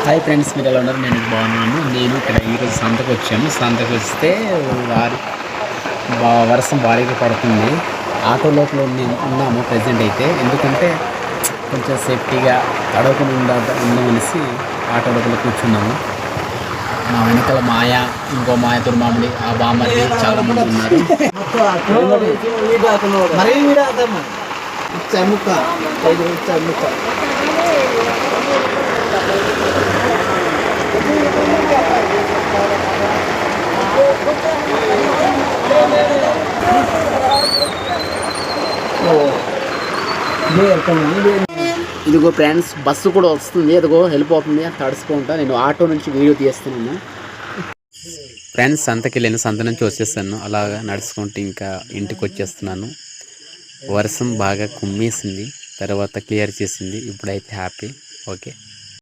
Hi friends, మీరు ఎలా ఉన్నారు? నేను బాగున్నాను. నేను ఇక్కడ ఈరోజు సంతకు వచ్చాను. సంతకు వస్తే వర్షం భారీగా పడుతుంది. ఆటో లోపల ఉన్నాము ప్రజెంట్ అయితే. ఎందుకంటే కొంచెం సేఫ్టీగా తడవకుండా ఉండమనేసి ఆటో లోపల కూర్చున్నాము. మా వెనకాల మాయ, ఇంకో మాయ తుర్మామిడి, ఆ బామ్మది చాలా మంది ఉన్నారు. ఇదిగో ఫ్రెండ్స్, బస్సు కూడా వస్తుంది. ఎదుగో వెళ్ళిపోతుంది. తడుచుకుంటా నేను ఆటో నుంచి వీడియో తీస్తున్నాను. ఫ్రెండ్స్, సంతకి వెళ్ళాను. సంత నుంచి వచ్చేస్తాను. అలాగా నడుచుకుంటూ ఇంకా ఇంటికి వచ్చేస్తున్నాను. వర్షం బాగా కుమ్మేసింది, తర్వాత క్లియర్ చేసింది. ఇప్పుడైతే హ్యాపీ. ఓకే.